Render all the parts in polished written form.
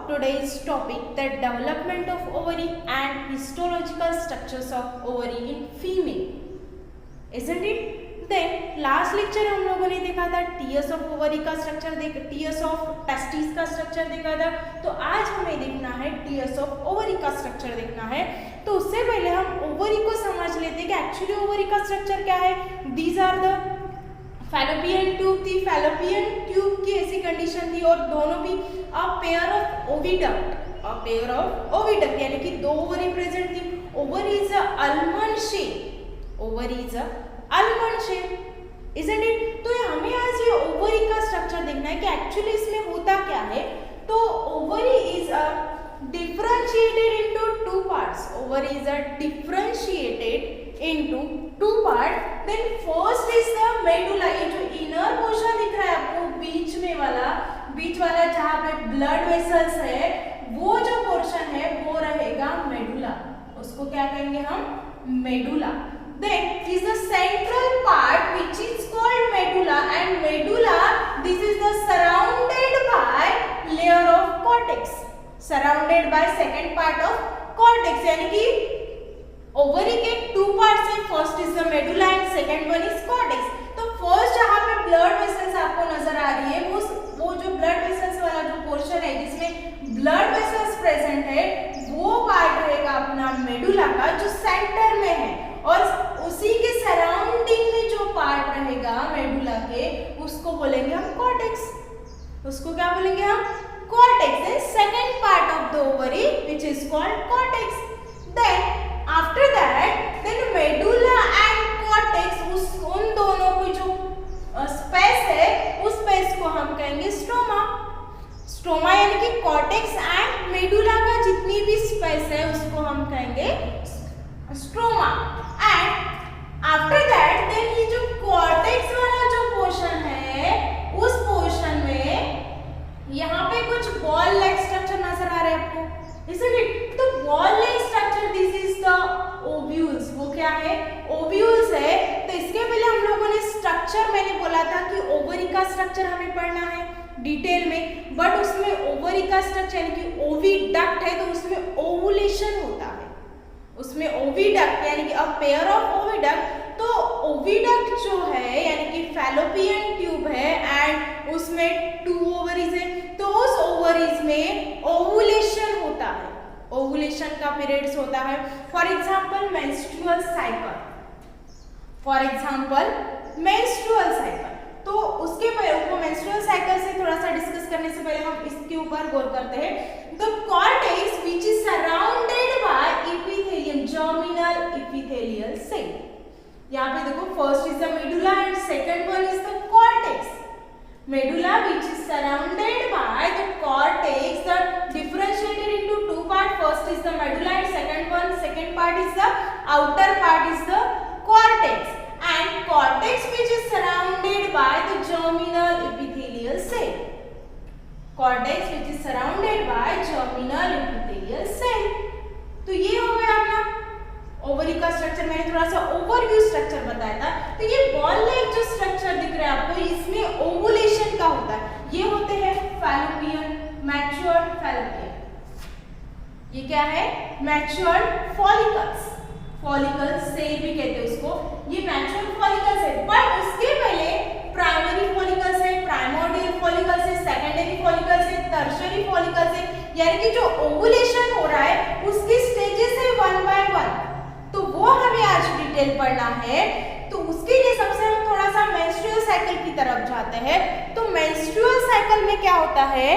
today's topic, the development of ovary and histological structures of ovary in female, isn't it? Then last lecture हम लोगों ने देखा था tears of ovary का structure, tears of testis का structure देखा था। तो आज हमें देखना है टीयर्स ऑफ ओवरी का स्ट्रक्चर देखना है। तो उससे पहले हम ओवरी को समझ लेते हैं कि एक्चुअली ओवरी का स्ट्रक्चर क्या है। These are the fallopian tube थी, फैलोपियन ट्यूब की ऐसी कंडीशन थी और दोनों भी अ पेयर ऑफ ओविडक्ट, यानी कि दो ओवरी प्रेजेंट थी। Ovary is a almond shape, ovary is a almond shape, isn't it? तो हमें आज ये ओवरी का स्ट्रक्चर देखना है कि एक्चुअली इसमें होता क्या है। तो ovary is a differentiated into two parts. Ovary is a differentiated into two parts. Then first is the medulla. ये जो inner portion दिख रहा है आपको बीच वाला जहाँ पे blood vessels है, वो जो portion है वो रहेगा medulla. उसको क्या कहेंगे हम? medulla. Then is the central part which is called medulla, and medulla this is the surrounded by layer of cortex. Surrounded by second part of cortex, यानी कि ओवरी के टू पार्ट्स है, first is the medulla and second one is cortex. तो first जहां पे blood vessels आपको नजर आ रही है वो जो ब्लड वेसल्स वाला जो पोर्शन है जिसमें ब्लड वेसल्स प्रेजेंट है वो पार्ट रहेगा अपना मेडुला का जो सेंटर में है, और उसी के सराउंडिंग में जो पार्ट रहेगा मेडुला के उसको बोलेंगे हम कॉर्टेक्स। उसको क्या बोलेंगे हम? cortex is second part of the ovary which is called cortex. Then after that then medulla and cortex उन दोनों की जो स्पेस है उस स्पेस को हम कहेंगे स्ट्रोमा। स्ट्रोमा यानी कि कॉर्टेक्स एंड मेडुला का जितनी भी स्पेस है उसको हम कहेंगे stroma. And after that then ये जो कॉर्टेक्स वाला जो पोर्शन है उस पोर्शन में यहाँ पे कुछ बॉल लाइक स्ट्रक्चर नजर आ रहा है आपको, isn't it? तो ball like structure this is the ovules. वो क्या है? ओव्यूल्स है। तो इसके पहले हम लोगों ने स्ट्रक्चर, मैंने बोला था कि ओवरी का स्ट्रक्चर हमें पढ़ना है डिटेल में, बट उसमें ओवरी का स्ट्रक्चर यानी कि ओविडक्ट है तो उसमें ओवुलेशन होता है। उसमें ओविडक्ट यानी कि अ पेयर ऑफ ओविडक्ट। तो ओविडक्ट जो है यानी कि फैलोपियन ट्यूब है एंड उसमें टू ओवरीज है, तो उस ओवरीज में ओवुलेशन होता है, ओवुलेशन का पीरियड्स होता है। फॉर एग्जांपल मेंस्ट्रुअल साइकिल, तो उसके पहले मेंस्ट्रुअल साइकिल से थोड़ा सा डिस्कस करने से पहले हम इसके ऊपर गौर करते हैं। The cortex which is surrounded by epithelium, germinal epithelial cell. यहाँ पे देखो first is the medulla and second one is the cortex. Medulla which is surrounded by the cortex, the differentiated into two part. First is the medulla and second part is the outer part is the cortex, and cortex which is surrounded by the germinal epithelial cell. Cortex which is surrounded by germinal epithelial cell. तो ये हो गया अपना ovary का structure. मैंने थोड़ा सा overview structure बताया था। तो ये बॉल लाइक जो स्ट्रक्चर दिख रहा है आपको इसमें ओवुलेशन का होता है। ये होते हैं फैलोपियन, मैच्योर्ड फैलोपियन। ये क्या है? मैच्योर्ड फॉलिकल्स, फॉलिकल्स सेल भी कहते हैं उसको। ये मैच्योर्ड फॉलिकल्स है, बट उसके पहले प्राइमरी फॉलिकल्स है, प्राइमोर्डियल फॉलिकल्स है, सेकेंडरी फॉलिकल्स है, टर्शियरी फॉलिकल्स है, यानी कि जो ओवुलेशन हो रहा है उसकी स्टेजेस है वन बाय वन। तो वो हमें आज डिटेल पढ़ना है। तो उसके लिए सबसे हम थोड़ा सा मेंस्ट्रुअल साइकिल की तरफ जाते हैं। तो मेंस्ट्रुअल साइकिल में क्या होता है?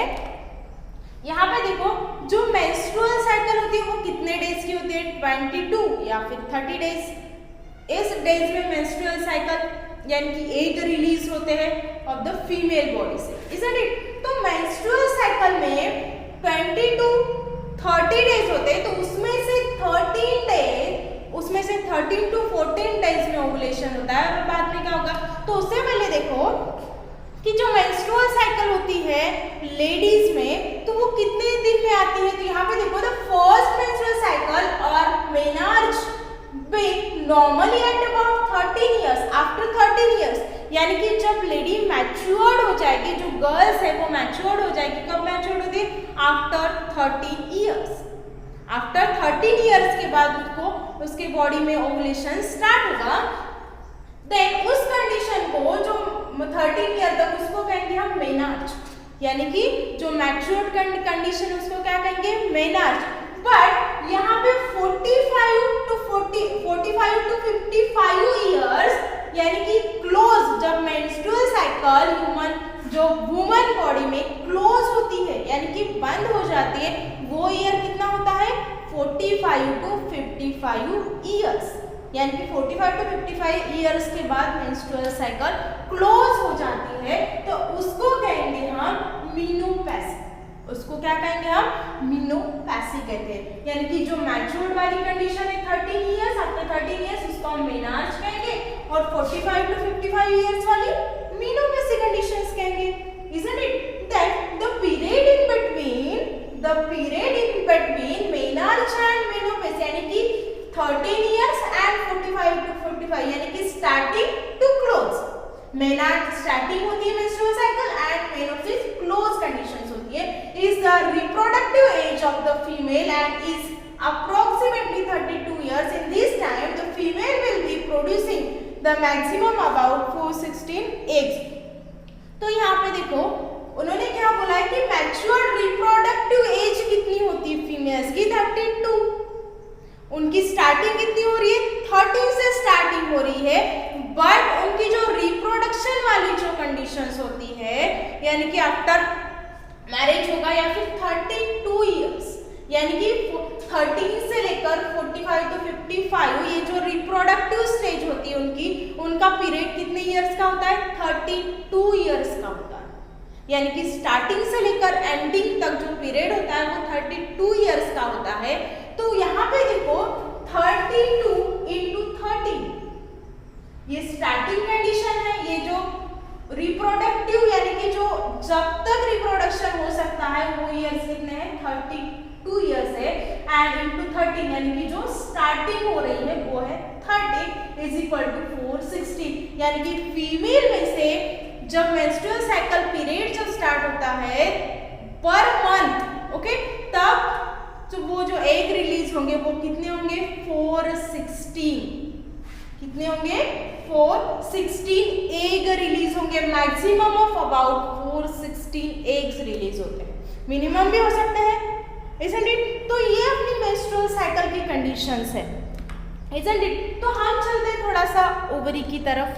यहाँ पे देखो जो मेंस्ट्रुअल साइकिल होती है वो कितने डेज की होती है? 22 या फिर 30 डेज। इस डेज में मेंस्ट्रुअल साइकिल यानी कि एग रिलीज होते हैं ऑफ द फीमेल बॉडी से, isn't it? तो मेंस्ट्रुअल साइकिल में 20 to 30 डेज होते हैं। तो उसमें से 13 to 14 डेज में ओवुलेशन होता है। और बाद में क्या होगा? तो उससे पहले देखो कि जो मेंस्ट्रुअल साइकिल होती है लेडीज में तो वो कितने दिन में आती है। तो यहाँ पे देखो द फर्स्ट मेंस्ट्रुअल साइकिल और मेनार्ज begin normally at about 13 years. After 13 years यानी कि जब लेडी मैच्योर्ड हो जाएगी, जो गर्ल्स है वो मैच्योर्ड हो जाएगी। कब मैच्योर्ड होती है? After 13 years. आफ्टर 13 ईयर्स के बाद उसके बॉडी में ओवुलेशन स्टार्ट होगा। देन उस कंडीशन को जो 13 ईयर तक उसको कहेंगे हम मेनार्च, यानी कि जो मैच्योर्ड कंडीशन उसको क्या कहेंगे? मेनार्च। बट यहाँ पे 45 टू 55 ईयर्स यानी कि क्लोज, जब मेंस्ट्रुअल साइकिल जो वुमन बॉडी में क्लोज होती है यानी कि बंद हो जाती है, वो ईयर कितना होता है? 45 टू 55 ईयर्स, यानी कि 45 टू 55 ईयर्स के बाद मेंस्ट्रुअल साइकिल क्लोज हो जाती है, तो उसको कहेंगे हम मीनोपैथी। उसको क्या कहेंगे हम? मीनोपैथी कहते हैं। यानी कि जो मैच्योर्ड वाली कंडीशन है 13 ईयर्स, आफ्टर 13 ईयर्स उसको हम मेनार्च कहेंगे, और 45 टू 55 ईयर्स वाली मीनोपैथी कंडीशंस कहेंगे। Isn't it? Then the period in between menarche and menopause यानी कि 13 years and 45 to 55 यानी कि starting to close। Menarche starting होती है menstrual cycle and menopause close conditions होती है। Is the reproductive age of the female and is approximately 32 years. In this time the female will be producing the maximum about 416 eggs। तो यहाँ पे देखो उन्होंने क्या बोला है कि मैच्योर्ड रिप्रोडक्टिव एज कितनी होती है फीमेल्स की? 32। उनकी स्टार्टिंग कितनी हो रही है? 13 से स्टार्टिंग हो रही है, बट उनकी जो रिप्रोडक्शन वाली जो कंडीशंस होती है यानी कि आफ्टर मैरिज होगा या फिर 32 इयर्स, यानी कि 13 से लेकर 45 टू 55 ये जो रिप्रोडक्टिव स्टेज होती है उनका पीरियड कितने इयर्स का होता है? 32 इयर्स का होता है। यानी कि स्टार्टिंग से लेकर एंडिंग तक जो पीरियड होता है वो 32 इयर्स का होता है। तो यहाँ पे देखो 32 into 13 ये स्टार्टिंग कंडीशन है। ये जो रिप्रोडक्टिव यानी कि जो जब तक रिप्रोडक्शन हो सकता है वो इयर्स कितने हैं? 32 इयर्स है, एंड इनटू 13 यानी कि जो स्टार्टिंग हो रही है वो है 30 इज इक्वल टू 460। यानी कि फीमेल में से जब मेंस्ट्रुअल साइकिल पीरियड जब स्टार्ट होता है पर मंथ, ओके, तब तो वो जो एग रिलीज होंगे वो कितने होंगे? 416। कितने होंगे? 416 एग रिलीज होंगे। Maximum of about 416 eggs release होते हैं, मिनिमम भी हो सकते हैं। Isn't it? तो ये अपनी मेंस्ट्रुअल साइकिल की कंडीशंस है। Isn't it? तो हम चलते हैं थोड़ा सा ओवरी की तरफ।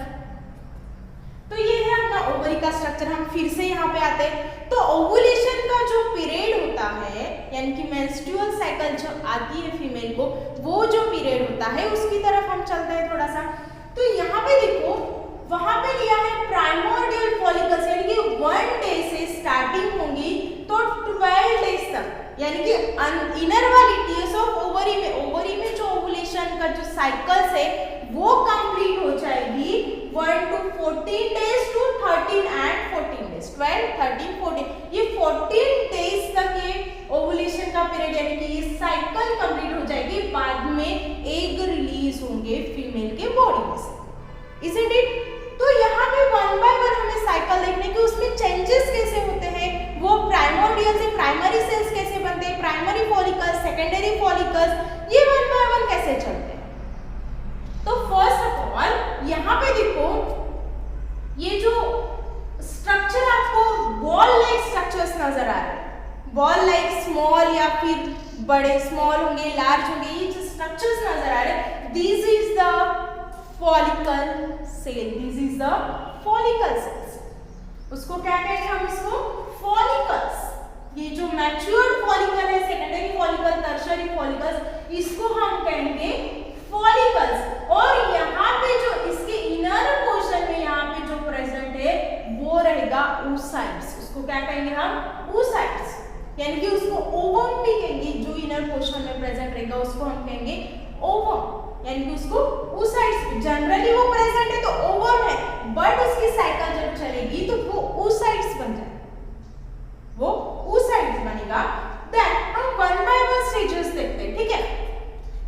तो ये है अपना ओवरी का स्ट्रक्चर। हम फिर से यहाँ पे आते हैं। तो ओवुलेशन का जो पीरियड होता है यानी कि मेंस्ट्रुअल साइकिल जब आती है फीमेल को, वो जो पीरियड होता है उसकी तरफ हम चलते हैं थोड़ा सा। तो यहाँ पे देखो वहां पे लिया है प्राइमोर्डियल फॉलिकल्स, यानी कि 1 डे से स्टार्टिंग होंगी तो 12 डेज तक, यानी कि इनर वाली टीयर्स ऑफ ओवरी में जो ओवुलेशन का जो साइकिल्स है वो कंप्लीट हो जाएगी 1 to 14 days to 13 and 14 days, 12, 13, 14 ये 14 डेज तक ये ओवुलेशन का पीरियड यानी कि ये साइकिल कंप्लीट हो जाएगी। बाद में एग रिलीज होंगे फीमेल के बॉडी में से। Isn't it? तो यहाँ पे 1 by 1 हमें साइकिल देखने की, उसमें चेंजेस कैसे होते हैं, वो प्राइमोर्डियल से प्राइमरी सेल्स कैसे बनते हैं, प्राइमरी फॉलिकल्स, सेकेंडरी फॉलिकल्स, ये 1 by 1 कैसे चलते हैं। तो फर्स्ट ऑफ ऑल यहाँ पे देखो ये जो स्ट्रक्चर आपको बॉल लाइक स्ट्रक्चर्स नजर आ रहे हैं, बॉल लाइक स्मॉल या फिर बड़े, स्मॉल होंगे, लार्ज होंगे, ये जो स्ट्रक्चर्स नजर आ रहे हैं, this is the follicle cell, this is the follicle cells. उसको क्या कहेंगे हम? इसको फॉलिकल्स। ये जो मैच्योर्ड फॉलिकल है, सेकेंडरी फॉलिकल, टर्शियरी फॉलिकल्स, इसको हम कहेंगे फॉलिकल्स। और यहाँ पे जो इसके इनर पोर्शन में यहाँ पे जो प्रेजेंट है वो रहेगा oocytes। उसको क्या कहेंगे हम? oocytes, यानी कि उसको ओवम भी कहेंगे। जो इनर पोर्शन में प्रेजेंट रहेगा उसको हम कहेंगे ओवम, यानी कि उसको oocytes। जनरली वो प्रेजेंट है तो ओवम है, बट उसकी साइकिल जब चलेगी तो वो oocytes बन जाए, वो oocytes बनेगा। देन हम 1 by 1 स्टेजेस देखते हैं, ठीक है।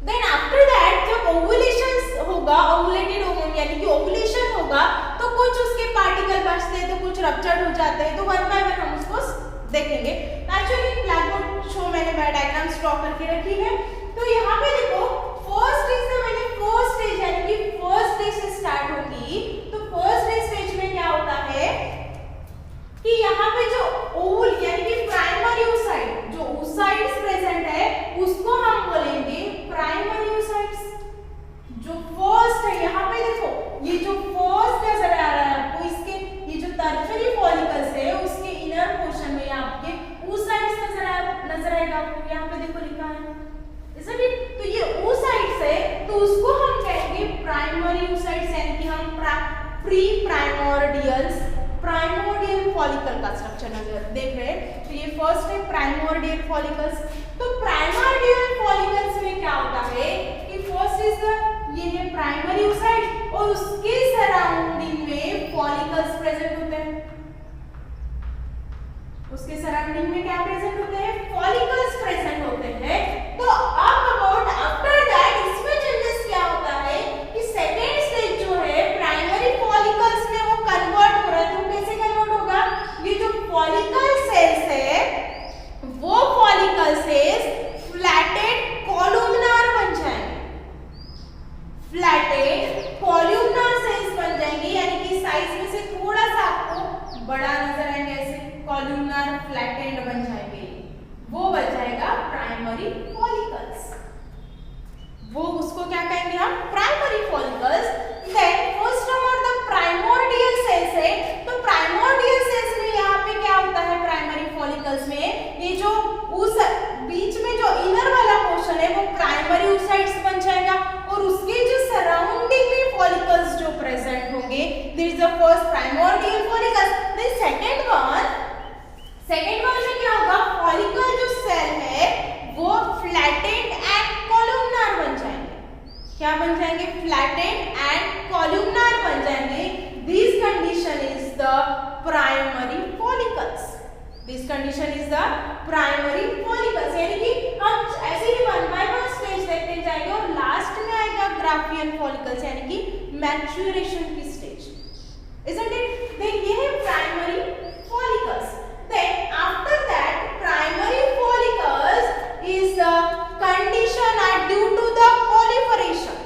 देन आफ्टर दैट जब ओवुलेशन होगा, ओवुलेटेड ओवम यानी कि ओवुलेशन होगा, तो कुछ उसके देखेंगे। एक्चुअली ब्लैक बोर्ड शो मैंने डायग्राम्स ड्रॉ करके रखी है। तो यहाँ पे देखो फर्स्ट स्टेज से मैंने फर्स्ट स्टेज यानी कि फर्स्ट स्टेज से स्टार्ट होगी। तो फर्स्ट स्टेज में क्या होता है कि यहाँ पे जो ओवल यानी कि प्राइमरी oocyte, जो oocytes प्रेजेंट है उसको हम बोलेंगे प्राइमरी oocytes। जो फर्स्ट है यहाँ पे देखो, ये जो फर्स्ट नजर आ रहा है आपको, इसके ये जो टर्शियरी फॉलिकल्स है उसके इनर पोर्शन में आपके oocytes नजर आएगा आपको। यहाँ पे देखो लिखा है, isn't it? तो ये oocytes है, तो उसको हम कहेंगे प्राइमरी oocytes यानी कि हम प्री प्राइमोर्डियल फॉलिकल का स्ट्रक्चर नजर देख रहे हैं। तो ये फर्स्ट है प्राइमोर्डियल फॉलिकल्स। तो प्राइमोर्डियल फॉलिकल्स में क्या होता है कि फर्स्ट इज ये है प्राइमरी oocyte और उसके सराउंडिंग में फॉलिकल्स प्रेजेंट होते हैं। उसके सराउंडिंग में क्या प्रेजेंट होते हैं? फॉलिकल्स प्रेजेंट होते हैं। तो अब अबाउट आफ्टर दैट इसमें चेंजेस क्या होता है कि सेकेंड स्टेज जो है प्राइमरी फॉलिकल्स में वो कन्वर्ट हो रहा है। तो कैसे कन्वर्ट होगा? ये जो फॉलिकल सेल्स है वो फॉलिकल सेल्स फ्लैटेड कॉलमनार बन जाएंगे। फ्लैटेड कॉलमनार सेल्स बन जाएंगे यानी कि साइज में से थोड़ा सा आपको बड़ा नजर आएंगे, ऐसे कॉलमनार फ्लैटेंड बन जाएंगे। वो बन जाएगा प्राइमरी फॉलिकल्स। वो उसको क्या कहेंगे हम? Primary follicles. देन फर्स्ट हमारा प्राइमोर्डियल सेल्स है। तो प्राइमोर्डियल सेल्स में यहाँ पे क्या होता है? प्राइमरी फॉलिकल्स में ये जो उस बीच में जो इनर वाला पोर्शन है वो प्राइमरी oocytes बन जाएगा और उसके जो सराउंडिंग में फॉलिकल्स जो प्रेजेंट होंगे, this is the first primordial follicles. Then second one में क्या होगा? फॉलिकल जो सेल है वो फ्लैटेंड एंड कॉलमनार बन जाएंगे। क्या बन जाएंगे? फ्लैटेंड एंड कॉलमनार बन जाएंगे। This condition is the primary follicles. This condition is the primary follicles यानी कि हम ऐसे ही वन बाय वन स्टेज देखते जाएंगे और लास्ट में आएगा ग्राफियन फॉलिकल्स यानी कि मैच्योरेशन की स्टेज। Isn't it? Then ये है primary follicles. Then after that primary follicles is the condition are due to the proliferation.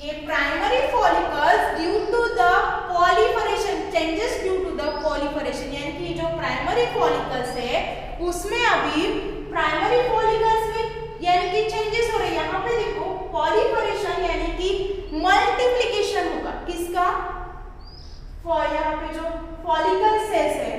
ये primary follicles due to the proliferation, changes due to the proliferation यानी कि जो primary follicles है उसमें अभी primary follicles में यानी कि चेंजेस हो रहे हैं। यहाँ पे देखो proliferation यानी कि मल्टीप्लिकेशन होगा किसका? यहाँ पे जो फॉलिकल सेल्स है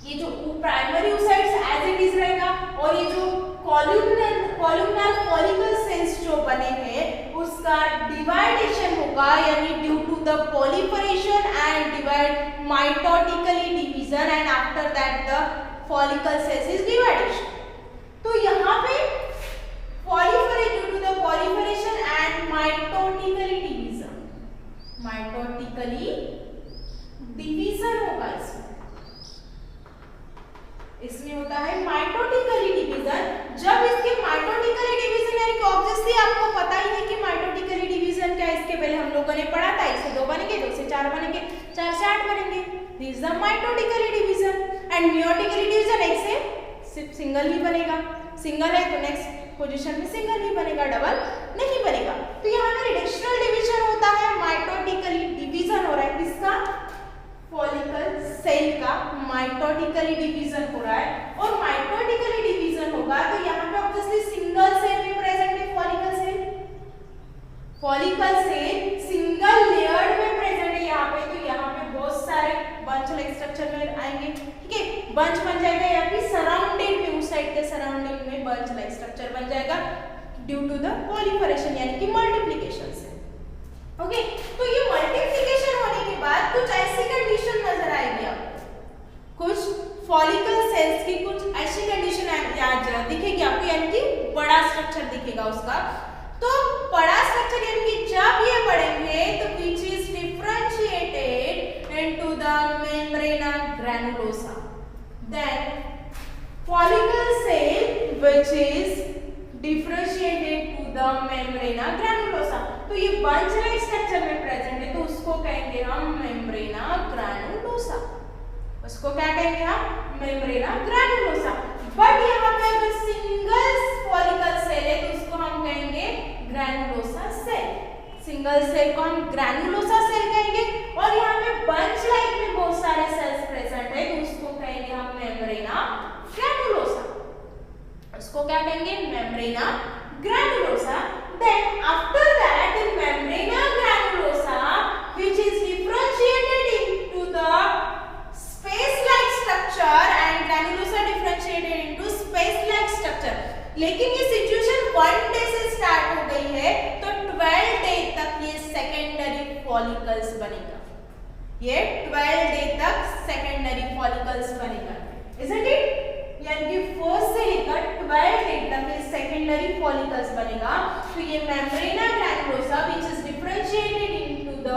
ये जो primary oocytes as it is रहेगा और ये जो कॉलमनार फॉलिकल सेल्स जो बने हैं उसका डिवाइडेशन होगा यानी due to the proliferation and divide mitotically division and after that the follicle cells is dividation. तो यहाँ पे proliferate due to the proliferation and mitotically division होगा। इसमें होता है माइटोटिकली डिवीजन। जब इसके माइटोटिकली डिवीजन यानी कि ऑब्वियसली आपको पता ही है कि माइटोटिकली डिवीजन क्या है। इसके पहले हम लोगों ने पढ़ा था, 1 से 2 बनेंगे, 2 से 4 बनेंगे, 4 से 8 बनेंगे। This is the mitotically division. And meiotically division 1 से सिर्फ सिंगल ही बनेगा। सिंगल है तो नेक्स्ट पोजीशन में सिंगल ही बनेगा, डबल नहीं बनेगा। तो यहाँ पे रिडक्शनल डिवीजन होता है, माइटोटिकली डिवीजन हो रहा है किसका? फॉलिकल सेल का माइटोटिकली डिवीजन हो रहा है। और माइटोटिकली डिवीजन होगा तो यहाँ पे ऑब्वियसली सिंगल सेल में प्रेजेंट है। फॉलिकल सेल सिंगल लेयर्ड में प्रेजेंट है यहाँ पे। तो यहाँ पे बहुत सारे बंच लाइक स्ट्रक्चर में आएंगे, ठीक है, बंच बन जाएगा या फिर सराउंडेड में उस साइड के सराउंडिंग में बंच लाइक स्ट्रक्चर बन जाएगा ड्यू टू द proliferation यानी कि मल्टीप्लिकेशन से। ओके, तो ये मल्टीप्लिकेशन होने के बाद कुछ ऐसी कंडीशन नजर आएगी आपको, कुछ फॉलिकल सेल्स की कुछ ऐसी कंडीशन दिखेगी आपको यानी कि बड़ा स्ट्रक्चर दिखेगा उसका। तो बड़ा स्ट्रक्चर यानी कि जब ये बढ़ेंगे तो which is differentiated into the membrana granulosa, then follicle cell which is differentiated to the membrana granulosa। तो ये बंच लाइक स्ट्रक्चर में प्रेजेंट है तो उसको कहेंगे हम membrana granulosa। उसको क्या कहेंगे हम? मेम्ब्रेना ग्रैनुलोसा। बट यहाँ पे अगर सिंगल फॉलिकल सेल है तो उसको हम कहेंगे ग्रैनुलोसा सेल। सिंगल सेल को हम ग्रैनुलोसा सेल कहेंगे। और यहाँ पे बंच लाइक में बहुत सारे सेल्स प्रेजेंट है तो उसको कहेंगे हम मेम्ब्रेना ग्रैनुलोसा। उसको क्या कहेंगे? मेम्ब्रेना granulosa. Then after that in membrana granulosa which is differentiated into the space-like structure and granulosa differentiated into space-like structure। लेकिन ये सिचुएशन 1 डे से स्टार्ट हो गई है तो 12 डे तक ये सेकेंडरी फॉलिकल्स बनेगा। ये 12 डे तक सेकेंडरी फॉलिकल्स बनेगा, isn't it? यानी कि फर्स्ट से लेकर 12 डे तक ये सेकेंडरी फॉलिकल्स बनेगा। तो ये membrana granulosa which is differentiated into the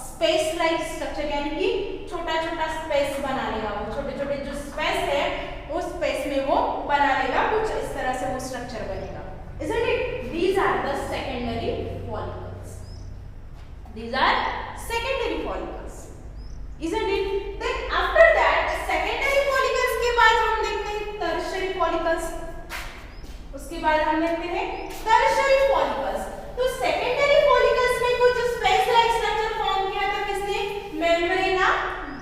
space like structure, यानी कि छोटा छोटा स्पेस बना लेगा। वो छोटे छोटे जो स्पेस है उस स्पेस में वो बना लेगा, कुछ इस तरह से वो स्ट्रक्चर बनेगा, isn't it? These are the secondary follicles. These are secondary follicles, isn't it? Then after that secondary follicles के बाद हम देखते हैं tertiary follicles। उसके बाद हम देखते हैं tertiary follicles। तो secondary follicles में कुछ space like structure फॉर्म किया था किसने? मेम्ब्रेना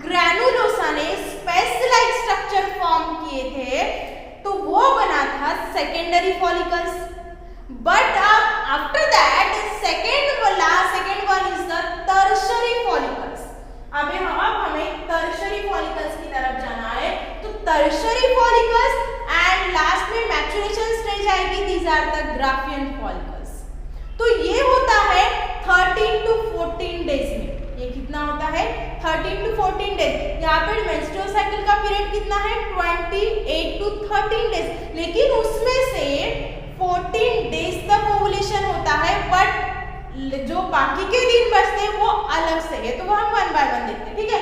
ग्रैनुलोसा ने space like structure फॉर्म किए थे तो वो बना था secondary follicles। But after that second one is the tertiary follicles। अब हमें tertiary follicles की तरफ जाना है तो tertiary follicles and लास्ट में मैच्योरेशन स्टेज आएगी। these are the Graafian follicles। तो ये होता है 13 to 14 डेज में। ये कितना होता है? 13 to 14 डेज। यहाँ पे मेंस्ट्रुअल साइकिल का पीरियड कितना है? 28 to 13 डेज। लेकिन उसमें से 14 डेज तक ओवुलेशन होता है बट जो बाकी के दिन बचते हैं वो अलग से है, तो वो हम 1 बाय 1 देखते हैं, ठीक है?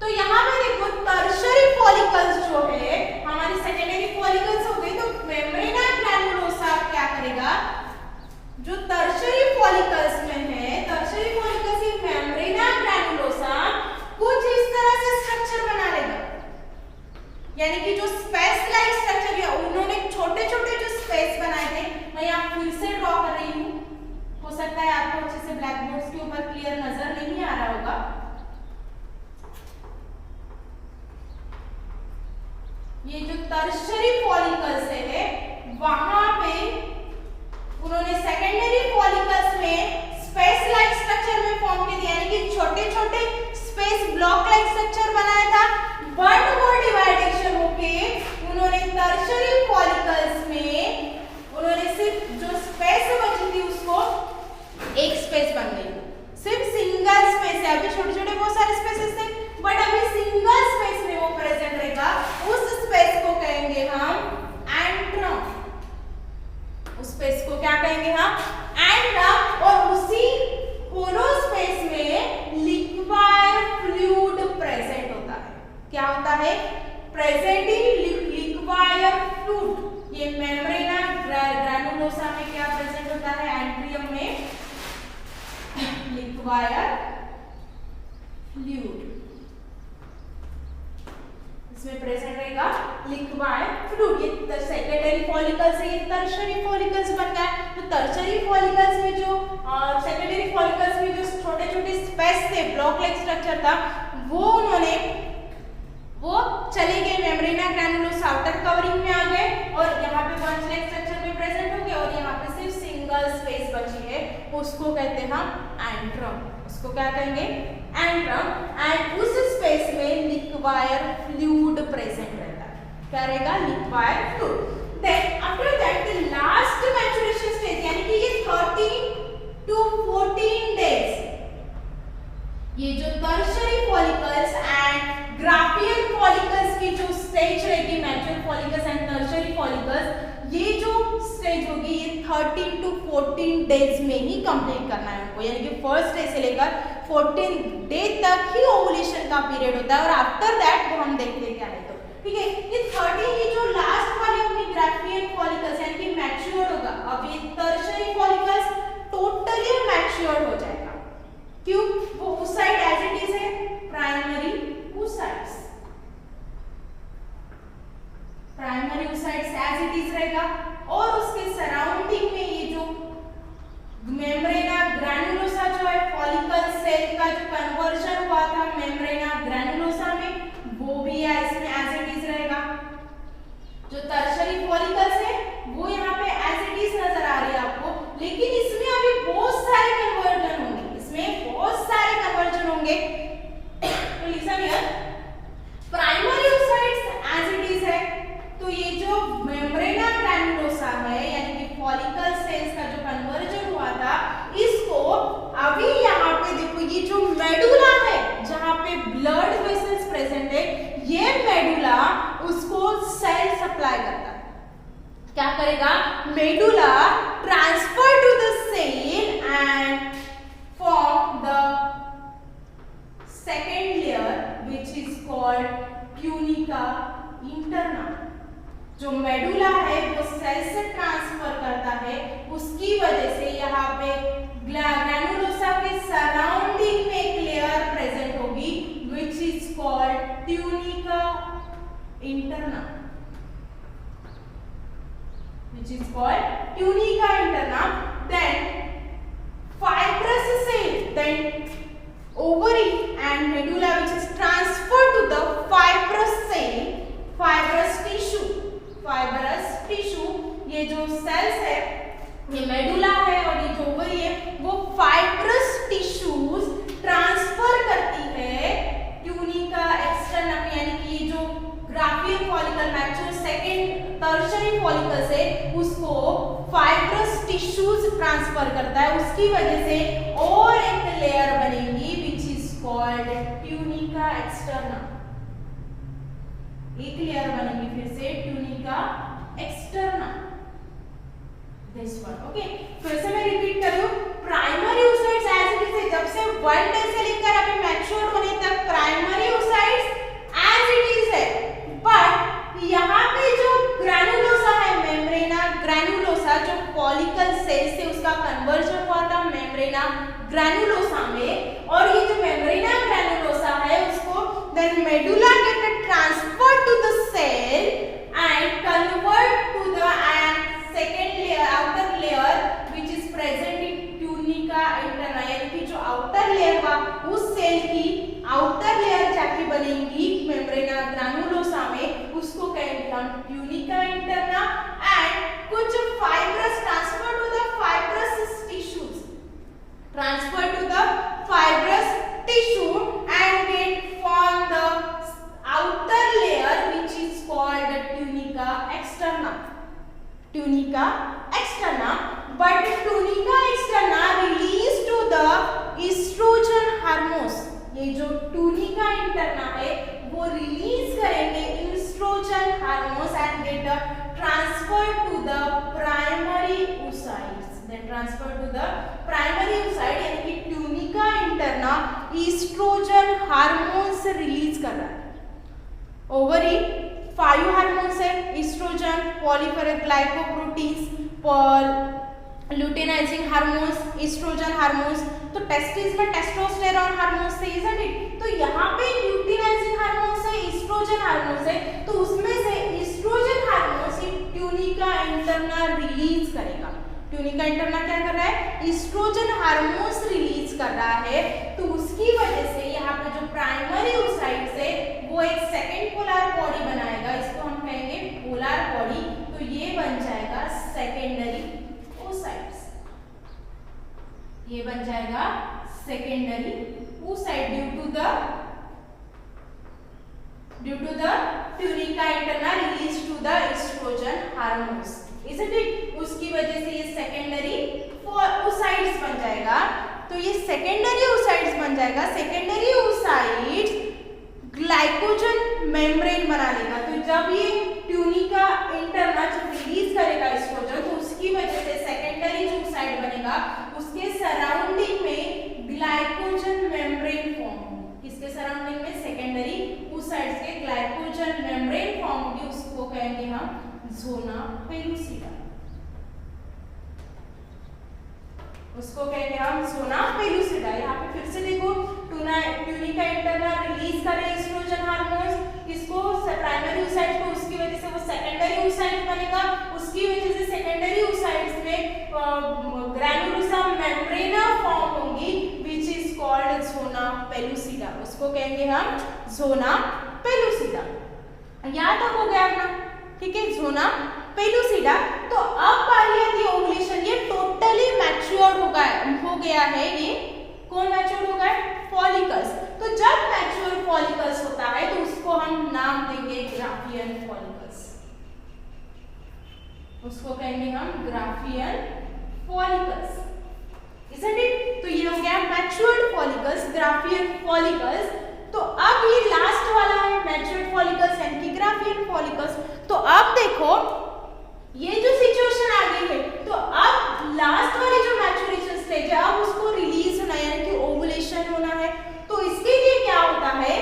तो यहाँ पे देखो टर्शरी फॉलिकल्स जो है हमारी सेकेंडरी फॉलिकल्स हो गई, तो मेम्ब्रेना ग्रैनुलोसा क्या करेगा? जो टर्शरी फॉलिकल्स में है, टर्शरी फॉलिकल्स की मेम्ब्रेना ग्रैनुलोसा कुछ इस तरह से स्ट्रक्चर बना लेगा, यानी कि जो स्पेस लाइक स्ट्रक्चर है उन्होंने छोटे छोटे जो स्पेस बनाए थे, मैं यहाँ फिर से ड्रॉ कर रही हूँ। हो सकता है आपको अच्छे से ब्लैक बोर्ड के ऊपर क्लियर नजर नहीं आ रहा होगा। ये जो टर्शरी फॉलिकल्स है वहां पे उन्होंने सेकेंडरी फॉलिकल्स में स्पेस लाइक स्ट्रक्चर में फॉर्म किया, यानी कि छोटे छोटे स्पेस ब्लॉक लाइक स्ट्रक्चर बनाया था। बट वो डिवाइडेशन होके उन्होंने टर्शरी फॉलिकल्स में उन्होंने सिर्फ जो स्पेस बची थी उसको एक स्पेस बन गई, सिर्फ सिंगल स्पेस है। अभी छोटे छोटे बहुत सारे स्पेसेस थे बट अभी सिंगल स्पेस में वो प्रेजेंट रहेगा। उस स्पेस को कहेंगे हम एंट्रम। उस स्पेस को क्या कहेंगे हम? एंट्रम। और उसी होलो स्पेस में लिक्वायर फ्लूइड प्रेजेंट होता है। क्या होता है? Presenting liquor fluid. ये मेम्ब्रेना ग्रैनुलोसा में क्या प्रेजेंट होता है? एंट्रियम में लिक्वायर फ्लूइड, इसमें प्रेजेंट रहेगा लिक्वायर फ्लूइड। ये सेकेंडरी फॉलिकल्स है, ये टर्शरी फॉलिकल्स बन गया। तो टर्शरी फॉलिकल्स में जो सेकेंडरी फॉलिकल्स में जो छोटे छोटे स्पेस थे, ब्लॉक लाइक स्ट्रक्चर था, वो उन्होंने वो चले गए मेम्ब्रेना ग्रैनुलोसा आउटर कवरिंग में आ गए और यहाँ पे बंच लाइक स्ट्रक्चर में प्रेजेंट हो गए और यहाँ पे सिर्फ सिंगल स्पेस बची है, उसको कहते हैं हम एंट्रम। उसको क्या कहेंगे? एंट्रम। एंड उस स्पेस में लिक्वायर फ्लूइड प्रेजेंट रहता है। क्या रहेगा? Liquor fluid. Then after that the last maturation stage, यानी कि ये 13 to 14 डेज, ये जो tertiary follicles and Graafian follicles की जो स्टेज रहेगी, mature follicles and tertiary follicles, ये जो स्टेज होगी ये 13 to 14 डेज में ही कंप्लीट करना है उनको, यानी कि फर्स्ट डे से लेकर 14 डे तक ही ओवुलेशन का पीरियड होता है और आफ्टर दैट वो हम देखते क्या है। तो ठीक है, ये 13 ही जो लास्ट वाली अपनी ग्राफियन फॉलिकल्स यानी कि मैच्योर होगा। अब ये टर्शरी फॉलिकल्स टोटली मैच्योर हो जाएगा। क्यों? वो उस साइड एज इट इज है, प्राइमरी oocytes। रहेगा और उसके सराउंडिंग में ये जो मेम्ब्रेना ग्रैनुलोसा जो है फॉलिकल सेल का जो कन्वर्जन हुआ था मेम्ब्रेना ग्रैनुलोसा में, वो भी है इसमें एज इट इज रहेगा। जो टर्शरी फॉलिकल्स है वो यहाँ पे एज इट इज नजर आ रही है आपको, लेकिन इसमें अभी बहुत सारे कन्वर्जन होंगे, इसमें बहुत सारे कन्वर्जन होंगे। तो listen here, primary oocytes as it is है, तो ये जो मेम्ब्रेना ग्रैनुलोसा है यानी कि फॉलिकल सेल्स का जो कन्वर्जन हुआ था, इसको अभी यहाँ पे देखो ये जो मेडुला है जहाँ पे ब्लड वेसल्स प्रेजेंट है, ये मेडुला उसको सेल सप्लाई करता है। क्या करेगा? Medulla transfer to the cell and form the second layer which is called tunica interna. जो मेडुला है वो सेल से ट्रांसफर करता है, उसकी वजह से यहाँ पे ग्रैनुलोसा के सराउंडिंग में एक लेयर प्रेजेंट होगी विच is called tunica interna, which is called tunica interna. Then fibrous cell, then ovary and medulla which is transferred to the fibrous cell, fibrous tissue, ये जो cells है, ये medulla है और ये जो ovary है वो fibrous tissues ट्रांसफर करती है tunica externa, यानी कि ये जो Graafian follicle mature second tertiary follicle से उसको फाइब्रस टिश्यूज ट्रांसफर करता है, उसकी वजह से और एक लेयर बनेगी which is called tunica externa. एक लेयर बनेगी फिर से tunica externa, this one. Okay, फिर से मैं रिपीट कर रही हूं, primary oocytes as it is, जब से 1 डे से लेकर अभी मैच्योर होने तक primary oocytes as it is है, बट यहाँ पे जो ग्रैनुलोसा है मेम्ब्रेना ग्रैनुलोसा, जो फॉलिकल सेल से उसका कन्वर्जन हुआ था मेम्ब्रेना ग्रैनुलोसा में, और ये जो मेम्ब्रेना ग्रैनुलोसा है उसको then medulla get transferred to the cell and convert to the second layer, outer layer which is present in tunica interna, यानी कि जो आउटर लेयर था उस सेल की आउटर लेयर जाके बनेगी मेम्ब्रेना ग्रैनुलोसा में, उसको कहेंगे हम ट्यूनिका इंटरना। एंड कुछ fibrous transfer to the fibrous tissues, transfer to the fibrous tissue and get form the outer layer which is called tunica externa, tunica externa. But tunica externa release to the oestrogen hormones, ये जो tunica interna है वो release करेंगे oestrogen hormones and get transfer to the primary oocytes, then transfer to the primary oocyte, यानी कि tunica interna oestrogen hormones release कर रहा है। ओवरी 5 हार्मोन्स है, oestrogen, polyferal glycoproteins, luteinizing hormones, oestrogen hormones. तो टेस्टिस में testosterone hormones थे, isn't it? तो यहाँ पे लुटेनाइजिंग हार्मोन्स है, एस्ट्रोजन हार्मोन्स है, तो उसमें से oestrogen hormones tunica interna release करेगा। ट्यूनिका इंटरना क्या कर रहा है? एस्ट्रोजन हार्मोन्स रिलीज कर रहा है, तो उसकी वजह से यहाँ पे जो प्राइमरी oocytes है वो एक सेकेंड पोलर बॉडी बनाएगा, इसको हम कहेंगे पोलर बॉडी, तो ये बन जाएगा सेकेंडरी oocytes, ये बन जाएगा secondary oocyte due to the tunica interna release to the oestrogen hormones, isn't it? उसकी वजह से ये सेकेंडरी oocytes बन जाएगा। तो ये सेकेंडरी oocytes बन जाएगा, सेकेंडरी oocytes ग्लाइकोजन मेम्ब्रेन बना लेगा। तो जब ये ट्यूनिका इंटरना जब रिलीज करेगा एस्ट्रोजन, तो उसकी वजह से सेकेंडरी जो oocyte बनेगा उसके सराउंडिंग में ग्लाइकोजन मेम्ब्रेन फॉर्म होगी। किसके सराउंडिंग में? सेकेंडरी oocytes के ग्लाइकोजन मेम्ब्रेन फॉर्म होगी, उसको कहेंगे हम ज़ोना पेलुसिडा, उसको कहेंगे हम ज़ोना पेलुसिडा। यहाँ पे फिर से देखो ट्यूनिका इंटरना रिलीज करे एस्ट्रोजन हार्मोन्स, इसको प्राइमरी oocyte को, उसकी वजह से वो सेकेंडरी oocyte बनेगा, उसकी वजह से सेकेंडरी oocytes में ग्रैन्युलोसा मेम्ब्रेना फॉर्म होगी विच इज कॉल्ड ज़ोना पेलुसिडा, उसको कहेंगे हम ज़ोना पेलुसिडा। यहाँ तक हो गया अपना, ठीक है, ज़ोना पेलुसिडा। तो अब बारी आती है ओवुलेशन, ये टोटली मैच्योर्ड हो गया है, ये कौन मैच्योर हो गया? फॉलिकल्स। तो जब मैच्योर फॉलिकल्स होता है तो उसको हम नाम देंगे ग्राफियन फॉलिकल्स, उसको कहेंगे हम ग्राफियन फॉलिकल्स, isn't it? तो ये हो गया मैच्योर्ड फॉलिकल्स, ग्राफियन फॉलिकल्स। तो अब ये लास्ट वाला है मैच्योर्ड फॉलिकल्स यानी कि ग्राफियन फॉलिकल्स। तो अब देखो ये जो सिचुएशन आ गई है, तो अब लास्ट वाली जो मैच्योरेशन स्टेज है, अब उसको रिलीज होना यानी कि ओवुलेशन होना है। तो इसके लिए क्या होता है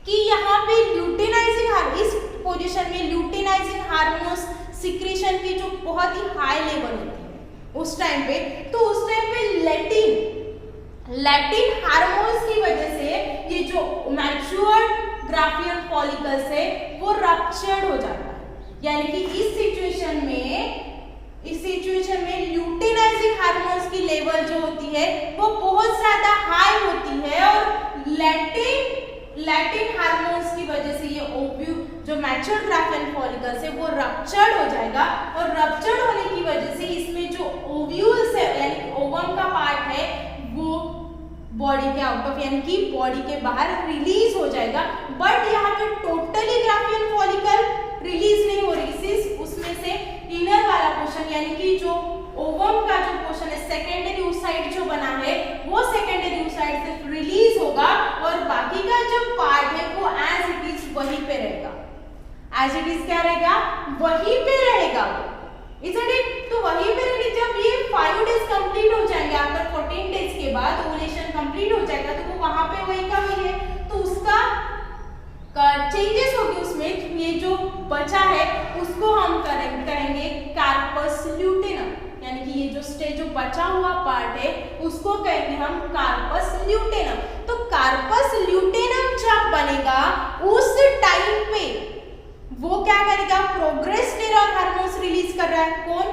कि यहाँ पे ल्यूटेनाइजिंग, इस पोजीशन में ल्यूटेनाइजिंग हार्मोन्स सिक्रीशन की जो बहुत ही हाई लेवल होती है उस टाइम पे, तो उस टाइम पे लैक्टिन हार्मोन्स की वजह से ये जो मैच्योर्ड ग्राफियन फॉलिकल्स है वो रप्चर्ड हो जाता है, यानी कि इस सिचुएशन में ल्यूटेनाइजिंग हार्मोन्स की लेवल जो होती है वो बहुत ज्यादा हाई होती है, और लैक्टिन हार्मोन्स की वजह से ये ओव्यू जो मैच्योर्ड ग्राफियन फॉलिकल्स है वो रप्चर्ड हो जाएगा, और रप्चर्ड होने की वजह से इसमें जो ओव्यूल्स है यानी ओवम का पार्ट है वो बॉडी के आउट ऑफ यानी कि बॉडी के बाहर रिलीज हो जाएगा। बट यहाँ पे टोटली ग्राफियन फॉलिकल रिलीज नहीं हो रही, उसमें से इनर वाला पोर्शन यानी कि जो ओवम का जो पोर्शन है सेकेंडरी oocyte जो बना है वो सेकेंडरी oocyte से रिलीज होगा, और बाकी का जो पार्ट है वो एज इट इज वहीं पे रहेगा, एज इट इज क्या रहेगा? वहीं पे रहेगा, isn't it? तो वहीं पे रहेगा। जब ये 5 डेज कंप्लीट हो जाएंगे, आफ्टर 14 डेज के बाद ओवुलेशन कंप्लीट हो जाएगा, तो वो वहां पे वही का वही है, तो उसका चेंजेस होगी उसमें, ये जो बचा है उसको हम करेंगे कार्पस ल्यूटेनम, यानी कि ये जो स्टेज जो बचा हुआ पार्ट है उसको कहेंगे हम कार्पस ल्यूटेनम। तो कार्पस ल्यूटेनम जब बनेगा उस टाइम पे वो क्या करेगा? प्रोग्रेस्टेरॉन हार्मोन्स रिलीज कर रहा है, कौन?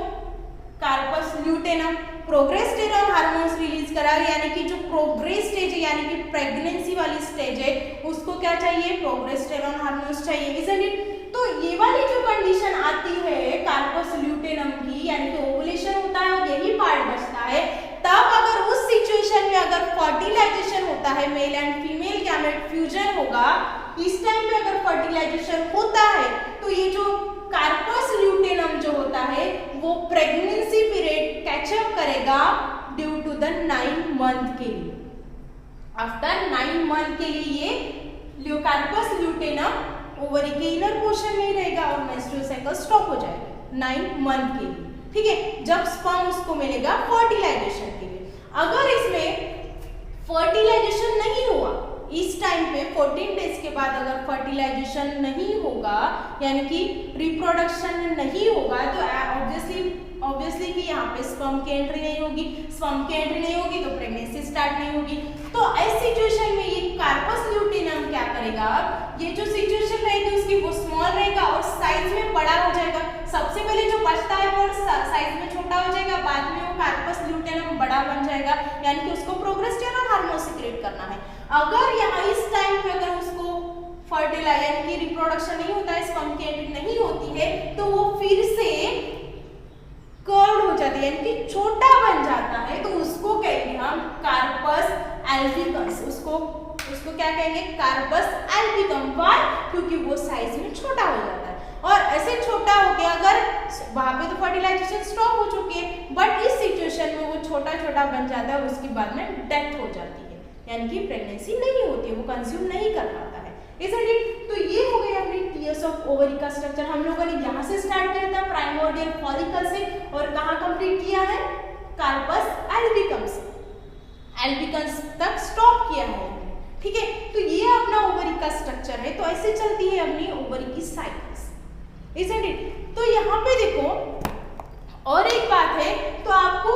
कार्पस ल्यूटेनम प्रोग्रेस्टेरॉन हार्मोन्स रिलीज कर रहा है, यानी कि जो प्रोग्रेस स्टेज है यानी कि प्रेगनेंसी वाली स्टेज है उसको क्या चाहिए? प्रोग्रेस्टेरॉन हार्मोन्स चाहिए, isn't it? तो ये वाली जो कंडीशन आती है कार्पस ल्यूटेनम की, यानी कि ओवुलेशन होता है और यही पार्ट बचता है, तब अगर उस सिचुएशन में अगर फर्टिलाइजेशन होता है, male and female gamete fusion होगा, इस टाइम पे अगर फर्टिलाइजेशन होता है तो ये जो कार्पस ल्यूटेनम जो होता है वो प्रेगनेंसी पीरियड कैचअप करेगा ड्यू टू द 9 मंथ के लिए। आफ्टर 9 मंथ के लिए ये कार्पस ल्यूटेनम ओवरी के इनर पोर्शन में रहेगा और मेंस्ट्रुअल साइकिल स्टॉप हो जाएगा 9 मंथ के लिए, ठीक है, जब स्पर्म उसको मिलेगा फर्टिलाइजेशन के लिए। अगर इसमें फर्टिलाइजेशन नहीं हुआ, इस टाइम पे 14 डेज के बाद अगर फर्टिलाइजेशन नहीं होगा यानी कि रिप्रोडक्शन नहीं होगा, तो ऑब्वियसली कि यहाँ पे स्पर्म की एंट्री नहीं होगी, स्पर्म की एंट्री नहीं होगी तो प्रेगनेंसी स्टार्ट नहीं होगी। तो इस सिचुएशन में ये कार्पस ल्यूटेनम क्या करेगा? ये जो सिचुएशन रहेगी उसकी वो स्मॉल रहेगा और साइज में बड़ा हो जाएगा। सबसे पहले जो बचता है वो साइज में छोटा हो जाएगा, बाद में वो कार्पस ल्यूटेनम बड़ा बन जाएगा, यानी कि उसको प्रोग्रेस्टेरॉन हार्मोन सिक्रेट करना है। अगर यहाँ इस टाइम पे अगर उसको फर्टिलाइज यानी कि रिप्रोडक्शन नहीं होता है, स्पर्म की एंट्री नहीं होती है, तो वो फिर से कर्व्ड हो जाती है यानी कि छोटा बन जाता है, तो उसको कहेंगे हम कार्पस एल्बिकम्स। उसको क्या कहेंगे? कार्पस एल्बिकम। व्हाई? क्योंकि वो साइज में छोटा हो जाता है, और ऐसे छोटा हो गया अगर वहां पे तो फर्टिलाइजेशन स्टॉप हो चुकी है, बट इस सिचुएशन में वो छोटा छोटा बन जाता है, उसके बाद में डेथ हो जाती है, यानी कि प्रेगनेंसी नहीं होती है, वो कंज्यूम नहीं कर पाता है, isn't it? तो ये हो गई अपनी टीयर्स ऑफ ओवरी का स्ट्रक्चर। हम लोगों ने यहाँ से स्टार्ट किया था प्राइमोर्डियल फॉलिकल से, और कहाँ कंप्लीट किया है? कार्पस एल्बिकम्स तक स्टॉप किया है, ठीक है। तो ये अपना ओवरी का स्ट्रक्चर है। तो ऐसे चलती है अपनी ओवरी की साइकिल्स, isn't it? तो यहाँ पे देखो और एक बात है, तो आपको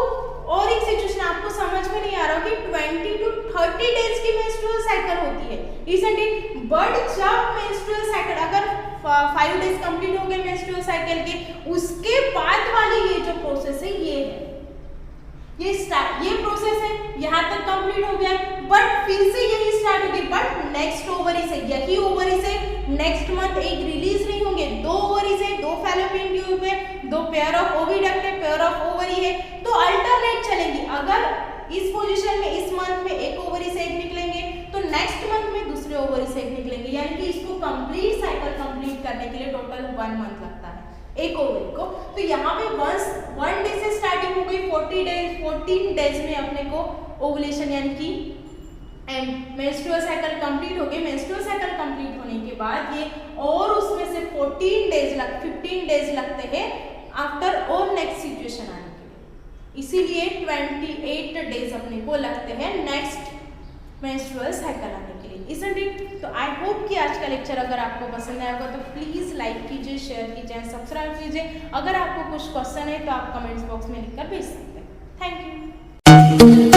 और एक सिचुएशन आपको समझ में नहीं आ रहा कि 20 to 30 डेज की मेंस्ट्रुअल साइकिल होती है, isn't it? बट जब मेंस्ट्रुअल साइकिल अगर 5 डेज कंप्लीट हो गए मेंस्ट्रुअल साइकिल के, उसके बाद वाली ये जो प्रोसेस है ये है, ये प्रोसेस है, यहाँ तक कंप्लीट हो गया, बट फिर से यही स्टार्ट होगी, बट नेक्स्ट ओवरी से, यही ओवरी से नेक्स्ट मंथ एग रिलीज नहीं होंगे, 2 ओवरी से, 2 फैलोपियन ट्यूब है, 2 पेयर ऑफ ओविडक्ट है, पेयर ऑफ ओवरी है, तो अल्टरनेट चलेंगी। अगर इस पोजीशन में इस मंथ में एक ओवरी से एग निकलेंगे तो नेक्स्ट मंथ में दूसरे ओवरी से एग निकलेंगे, यानी कि इसको कंप्लीट साइकिल कंप्लीट करने के लिए टोटल 1 मंथ लगता है एक ओवरी को। तो यहाँ पे 1 डे से स्टार्टिंग हो गई, 14 डेज में अपने को ओवुलेशन यानी कि एंड मेंस्ट्रुअल साइकिल कंप्लीट हो गई। मेंस्ट्रुअल साइकिल कंप्लीट होने के बाद ये और उसमें से 15 डेज लगते हैं आफ्टर और नेक्स्ट सिचुएशन आने के लिए, इसीलिए 28 डेज अपने को लगते हैं नेक्स्ट मेंस्ट्रुअल साइकिल आने के लिए, isn't it? तो आई होप कि आज का लेक्चर अगर आपको पसंद आया होगा तो प्लीज़ लाइक कीजिए, शेयर कीजिए, सब्सक्राइब कीजिए। अगर आपको कुछ क्वेश्चन है तो आप कमेंट्स बॉक्स में लिखकर भेज सकते हैं। Thank you.